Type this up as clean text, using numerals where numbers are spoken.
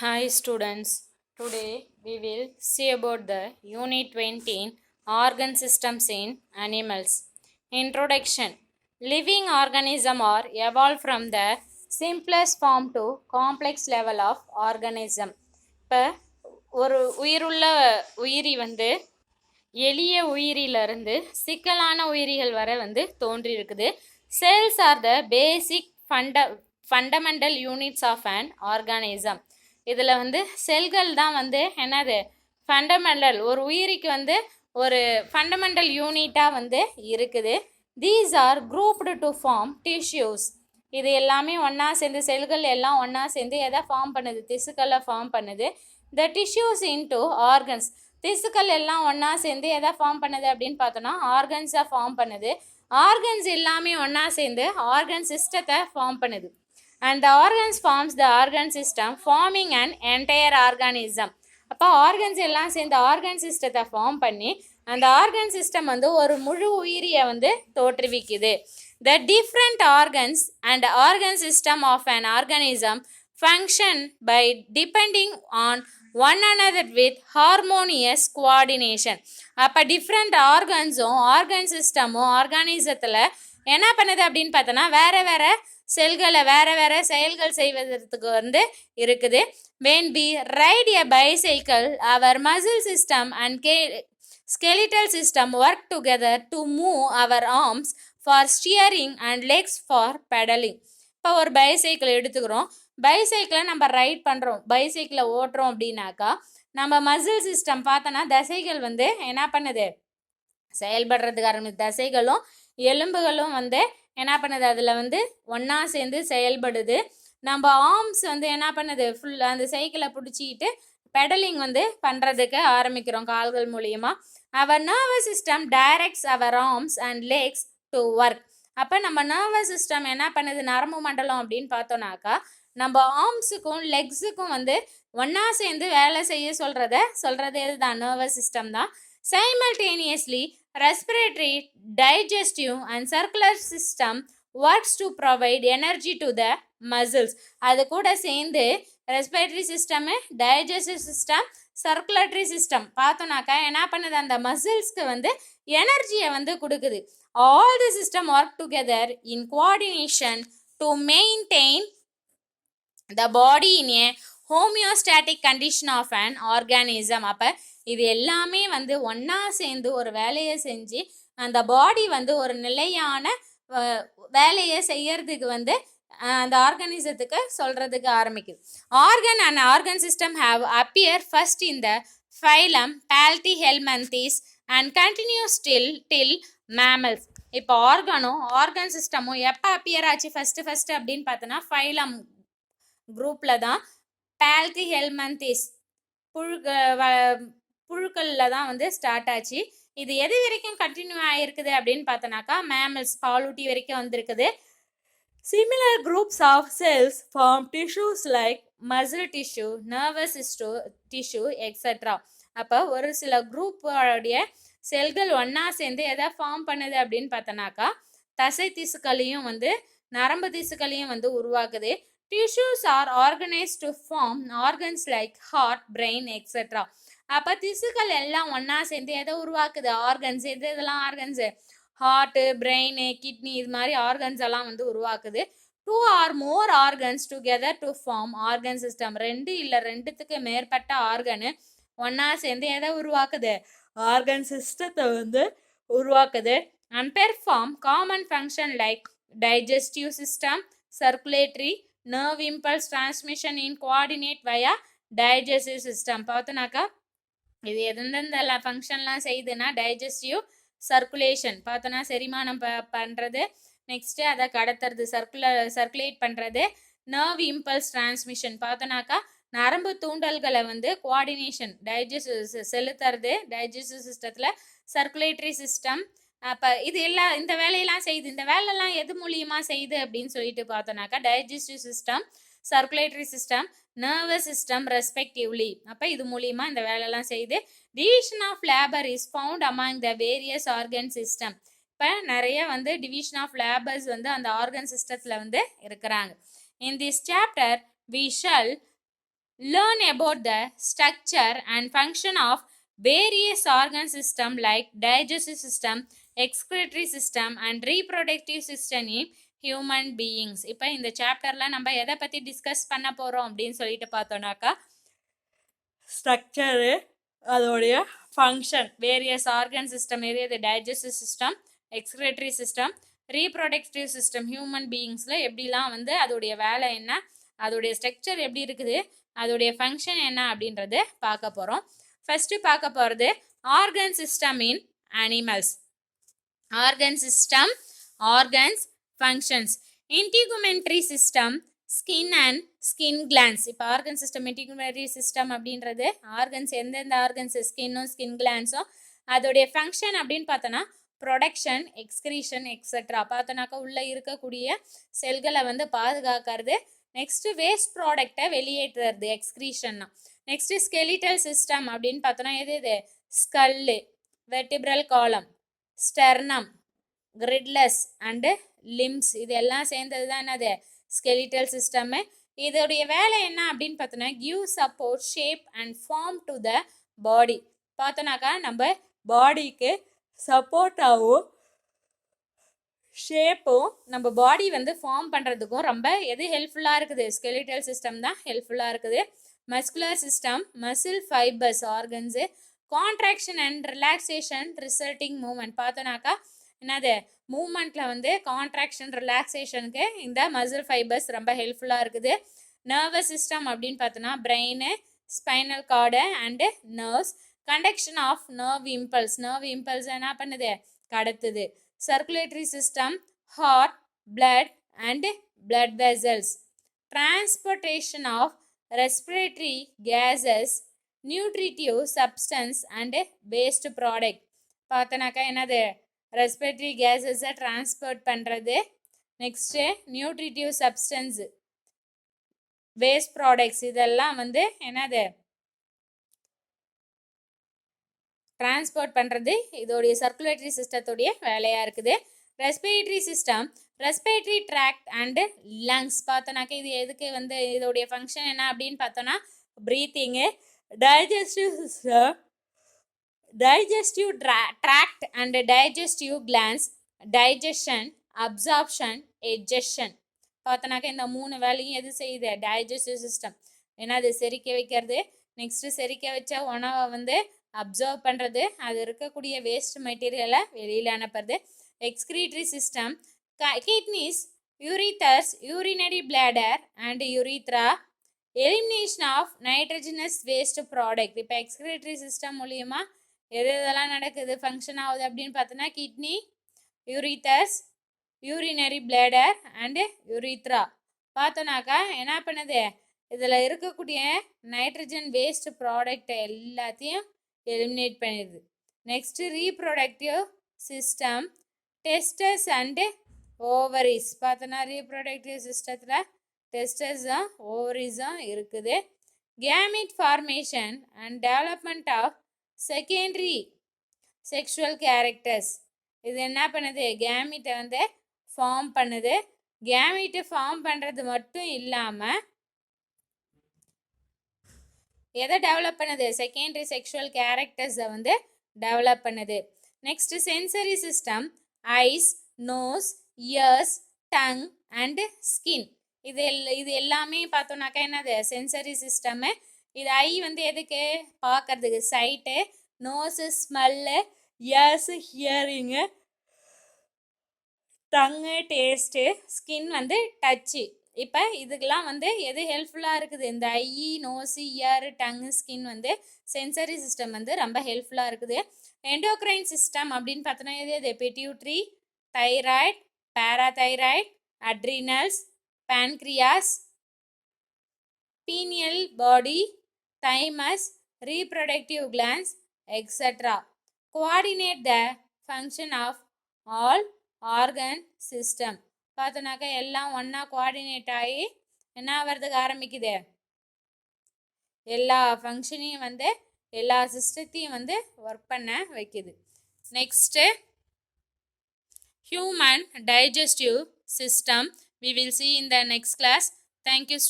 Hi students, today we will see about the Unit 20 Organ Systems in Animals. Introduction. Living organisms are evolved from the simplest form to complex level of organism. இப்போ ஒரு உயிருள்ள உயிரி எளிய உயிரிலிருந்து சிக்கலான உயிரிகள் வரை தோன்றியிருக்குது. Cells are the basic fundamental units of an organism. இதில் செல்கள் தான் என்னது ஃபண்டமெண்டல், ஒரு உயிரிக்கு ஒரு ஃபண்டமெண்டல் யூனிட்டாக இருக்குது. These are grouped to form tissues. இது எல்லாமே ஒன்றா சேர்ந்து, செல்கள் எல்லாம் ஒன்றா சேர்ந்து எதை ஃபார்ம் பண்ணுது? திசுக்களை ஃபார்ம் பண்ணுது. த டிஷ்யூஸ் இன்டு ஆர்கன்ஸ். திசுக்கள் எல்லாம் ஒன்றா சேர்ந்து எதை ஃபார்ம் பண்ணுது அப்படின்னு பார்த்தோன்னா ஆர்கன்ஸை ஃபார்ம் பண்ணுது. ஆர்கன்ஸ் எல்லாமே ஒன்றா சேர்ந்து ஆர்கன் சிஸ்டத்தை ஃபார்ம் பண்ணுது. And the organs forms the organ system forming and entire organism. அப்போ ஆர்கன்ஸ் எல்லாம் சேர்ந்து ஆர்கன் சிஸ்டத்தை ஃபார்ம் பண்ணி அந்த ஆர்கன் சிஸ்டம் ஒரு முழு உயிரியை தோற்றுவிக்குது. The different organs and organ system of an organism function by depending on one another with harmonious coordination. அப்போ டிஃப்ரெண்ட் ஆர்கன்ஸும் ஆர்கன் சிஸ்டமும் ஆர்கானிசத்தில் என்ன பண்ணுது அப்படின்னு பார்த்தோன்னா வேறு செல்களை வேறு செயல்கள் செய்வதற்கு இருக்குது. when we ride a bicycle, our muscle system and skeletal system work together to move our arms for steering and legs for pedaling. இப்போ ஒரு பைசைக்கிள் எடுத்துக்கிறோம். பைசைக்கிளை நம்ம ரைட் பண்ணுறோம், பைசைக்கிளை ஓட்டுறோம் அப்படின்னாக்கா நம்ம மசில் சிஸ்டம் பார்த்தோன்னா தசைகள் என்ன பண்ணுது? செயல்படுறதுக்கு ஆரம்பிச்சு தசைகளும் எலும்புகளும் என்ன பண்ணுது? அதில் ஒன்றா சேர்ந்து செயல்படுது. நம்ம ஆர்ம்ஸ் என்ன பண்ணுது? ஃபுல் அந்த சைக்கிளை பிடிச்சிக்கிட்டு பெடலிங் பண்ணுறதுக்கு ஆரம்பிக்கிறோம் கால்கள் மூலியமாக. Our nervous system directs our arms and legs to work. அப்போ நம்ம நர்வஸ் சிஸ்டம் என்ன பண்ணுது? நரம்பு மண்டலம் அப்படின்னு பார்த்தோன்னாக்கா நம்ம ஆர்ம்ஸுக்கும் லெக்ஸுக்கும் ஒன்றா சேர்ந்து வேலை செய்ய சொல்கிறது இதுதான், நர்வஸ் சிஸ்டம் தான். Simultaneously respiratory, digestive and circular system works to provide energy to the muscles. அது கூட சேர்ந்து respiratory system, digestive system, circulatory system பார்த்தோன்னாக்கா என்ன பண்ணுது? அந்த மசில்ஸ்க்கு எனர்ஜியை கொடுக்குது. All the system work together in coordination to maintain the body in a homeostatic condition of an organism. அப்போ இது எல்லாமே ஒன்றா சேர்ந்து ஒரு வேலையை செஞ்சு அந்த பாடி ஒரு நிலையான வேலையை செய்யறதுக்கு அந்த ஆர்கானிசத்துக்கு சொல்கிறதுக்கு ஆரம்பிக்குது. Organ and organ system have appear first in the phylum platyhelminthes and continues till mammals. இப்போ ஆர்கன் சிஸ்டமும் எப்போ அப்பியர் ஆச்சு ஃபஸ்ட்டு அப்படின்னு பார்த்தோன்னா ஃபைலம் குரூப்பில் தான். பால்டிஹெல்மன்தீஸ் புழுக்களில் தான் ஸ்டார்ட் ஆச்சு. இது எது வரைக்கும் கண்டினியூ ஆகிருக்குது அப்படின்னு பார்த்தோன்னாக்கா மேமல்ஸ், பாலூட்டி வரைக்கும் வந்திருக்குது. Similar groups of cells form tissues like muscle tissue, nervous tissue extra. அப்போ ஒரு சில குரூப்போடைய செல்கள் ஒன்றா சேர்ந்து எதை ஃபார்ம் பண்ணுது அப்படின்னு பார்த்தோன்னாக்கா தசை திசுக்களையும் நரம்பு திசுக்களையும் உருவாக்குது. Tissues are organized to form organs like heart, brain, etc. அப்போ திசுக்கள் எல்லாம் ஒன்றா சேர்ந்து எதை உருவாக்குது? ஆர்கன்ஸ். இதெல்லாம் ஆர்கன்ஸு ஹார்ட்டு, பிரெயின், கிட்னி, இது மாதிரி ஆர்கன்ஸ் எல்லாம் உருவாக்குது. 2 or more organs together to form organ system. 2 இல்லை 2த்துக்கு மேற்பட்ட ஆர்கனு ஒன்றா சேர்ந்து எதை உருவாக்குது? ஆர்கன் சிஸ்டத்தை உருவாக்குது. And perform common function like digestive system, circulatory, nerve impulse transmission in coordinate via digestive system. பார்த்தோன்னாக்கா இது எந்தெந்த ஃபங்க்ஷன்லாம் செய்யுதுன்னா டைஜஸ்டிவ், சர்க்குலேஷன் பார்த்தோன்னா செரிமானம் பண்ணுறது, நெக்ஸ்ட்டு அதை கடத்துறது, சர்க்குலேட் பண்ணுறது, நர்வ் இம்பல்ஸ் டிரான்ஸ்மிஷன் பார்த்தோன்னாக்கா நரம்பு தூண்டல்களை கோஆர்டினேஷன், செலுத்துறது டைஜஸ்டிவ் சிஸ்டத்தில், சர்க்குலேட்டரி சிஸ்டம். அப்போ இது எல்லாம் இந்த வேலையெல்லாம் செய்யுது. இந்த வேலையெல்லாம் எது மூலியமாக செய்யுது அப்படின்னு சொல்லிட்டு பார்த்தோன்னாக்கா digestive system, circulatory system, nervous system respectively. அப்போ இது மூலியமாக இந்த வேலையெல்லாம் செய்யுது. Division of labour is found among the various organ system. இப்போ நிறைய டிவிஷன் ஆஃப் லேபர்ஸ் அந்த ஆர்கன் சிஸ்டத்தில் இருக்கிறாங்க. In this chapter we shall learn about the structure and function of various organ system like digestive system, excretory system and reproductive system in human beings. இப்போ இந்த சாப்டர்ல நம்ம எதை பற்றி டிஸ்கஸ் பண்ண போகிறோம் அப்படின்னு சொல்லிட்டு பார்த்தோன்னாக்கா ஸ்ட்ரக்சரு, அதோடைய ஃபங்க்ஷன், வேரியஸ் ஆர்கன் சிஸ்டம், எது digestive system, excretory system, reproductive system, human பீயிங்ஸில் எப்படிலாம் வந்து அதோடைய வேலை என்ன, அதோடைய ஸ்ட்ரக்சர் எப்படி இருக்குது, அதோடைய ஃபங்க்ஷன் என்ன அப்படின்றது பார்க்க போகிறோம். ஃபஸ்ட்டு பார்க்க போகிறது organ system in animals. Organ system, organs, functions. Integumentary system, skin and skin glands. இப்போ ஆர்கன் சிஸ்டம், இன்டிகுமெண்ட்ரி சிஸ்டம் அப்படின்றது ஆர்கன்ஸ், எந்தெந்த ஆர்கன்ஸ், ஸ்கின்னும் ஸ்கின் கிளான்ஸும். அதோடைய ஃபங்க்ஷன் அப்படின்னு பார்த்தோன்னா ப்ரொடக்ஷன், எக்ஸ்கிரீஷன் எக்ஸட்ரா. பார்த்தோன்னாக்கா உள்ளே இருக்கக்கூடிய செல்களை வந்து பாதுகாக்கிறது. நெக்ஸ்ட்டு வேஸ்ட் ப்ராடக்டை வெளியேற்றுறது எக்ஸ்கிரீஷன்னா. நெக்ஸ்ட்டு ஸ்கெலிட்டல் சிஸ்டம் அப்படின்னு பார்த்தோன்னா எது ஸ்கல்லு, வெர்டிப்ரல் காலம், ஸ்டெர்னம், கிரிட்லஸ் அண்டு லிம்ஸ், இது எல்லாம் சேர்ந்தது தான் என்னது ஸ்கெலிட்டல் சிஸ்டம்மு. இதோடைய வேலை என்ன அப்படின்னு பார்த்தோன்னா give support, shape and form to the body. பார்த்தோன்னாக்கா நம்ம பாடிக்கு சப்போர்ட்டாகவும் ஷேப்பும் நம்ம பாடி வந்து ஃபார்ம் பண்ணுறதுக்கும் ரொம்ப எது ஹெல்ப்ஃபுல்லாக இருக்குது, ஸ்கெலிட்டல் சிஸ்டம் தான் ஹெல்ப்ஃபுல்லாக இருக்குது. Muscular system, muscle fibres, organs, contraction and relaxation resulting movement. பார்த்தோன்னாக்கா என்னது மூமெண்ட்டில் வந்து கான்ட்ராக்ஷன் ரிலாக்ஸேஷனுக்கு இந்த மசில் ஃபைபர்ஸ் ரொம்ப ஹெல்ப்ஃபுல்லாக இருக்குது. நர்வஸ் சிஸ்டம் அப்படின்னு பார்த்தோன்னா brain, spinal cord and nerves. Conduction of nerve impulse, nerve impulse என்ன பண்ணுது, கடத்துது. Circulatory system, heart, blood and blood vessels. Transportation of respiratory gases, nutritive substance and waste product. பார்த்தோன்னாக்கா என்னது ரெஸ்பிரேட்டரி கேஸஸை டிரான்ஸ்போர்ட் பண்ணுறது. Next nutritive substance, waste products, இதெல்லாம் வந்து என்னது டிரான்ஸ்போர்ட் பண்ணுறது இதோடைய சர்க்குலேட்டரி சிஸ்டத்துடைய வேலையாக இருக்குது. Respiratory system, respiratory tract and lungs. பார்த்தோன்னாக்கா இது எதுக்கு வந்து இதோடைய ஃபங்க்ஷன் என்ன அப்படின்னு பார்த்தோன்னா breathing. Digestive system, digestive tract and digestive glands, digestion, absorption, digestion. பார்த்தோன்னாக்கா இந்த மூணு வேலையும் எது செய்யுது, டைஜஸ்டிவ் சிஸ்டம். ஏன்னா அது செரிக்க வைக்கிறது. நெக்ஸ்ட்டு செரிக்க வச்ச உணவை வந்து அப்சர்வ் பண்ணுறது, அது இருக்கக்கூடிய வேஸ்ட் மெட்டீரியலை வெளியில் அனுப்புறது. Excretory system, kidneys, ureters, urinary bladder and urethra, elimination of nitrogenous waste product. இப்போ எக்ஸ்கிரீட்டரி சிஸ்டம் மூலியமாக இதெல்லாம் நடக்குது, ஃபங்க்ஷன் ஆகுது அப்படின்னு பார்த்தோன்னா kidney, ureters, urinary bladder and urethra. பார்த்தோன்னாக்கா என்ன பண்ணுது, இதில் இருக்கக்கூடிய நைட்ரஜன் வேஸ்ட் ப்ராடக்டை எல்லாத்தையும் எலிமினேட் பண்ணிடுது. Next reproductive system, testes and ovaries. பார்த்தோன்னா ரீப்ரொடக்டிவ் சிஸ்டத்தில் டெஸ்டஸும் ஓவரிஸும் இருக்குது. Gamete formation and development of secondary sexual characters. இது என்ன பண்ணுது, கேமிட்டை வந்து ஃபார்ம் பண்ணுது. கேமிட்டை ஃபார்ம் பண்ணுறது மட்டும் இல்லாமல் எதை டெவலப் பண்ணுது, செகண்டரி செக்ஷுவல் கேரக்டர்ஸை வந்து டெவலப் பண்ணுது. Next sensory system, eyes, nose, ears, tongue and skin. இது எல்லாமே பார்த்தோன்னாக்கா என்னது சென்சரி சிஸ்டம்மு. இது ஐ வந்து எதுக்கு பார்க்கறதுக்கு, sight, nose smell, ears hearing, tongue taste, skin வந்து டச்சு. இப்போ இதுக்கெல்லாம் வந்து எது ஹெல்ப்ஃபுல்லாக இருக்குது, இந்த eye, nose, ear, tongue, skin வந்து சென்சரி சிஸ்டம் வந்து ரொம்ப ஹெல்ப்ஃபுல்லாக இருக்குது. எண்டோக்ரைன் சிஸ்டம் அப்படின்னு பார்த்தோன்னா எது pituitary, thyroid, parathyroid, adrenals, pancreas, pineal body, thymus, reproductive glands, etc. Coordinate the function of all organ system. பார்த்தோன்னாக்கா எல்லாம் ஒன்றா கோஆர்டினேட் ஆகி என்ன ஆகிறதுக்கு ஆரம்பிக்குது, எல்லா ஃபங்க்ஷனையும் வந்து எல்லா சிஸ்டத்தையும் வந்து ஒர்க் பண்ண வைக்குது. Next human digestive system we will see in the next class. Thank you.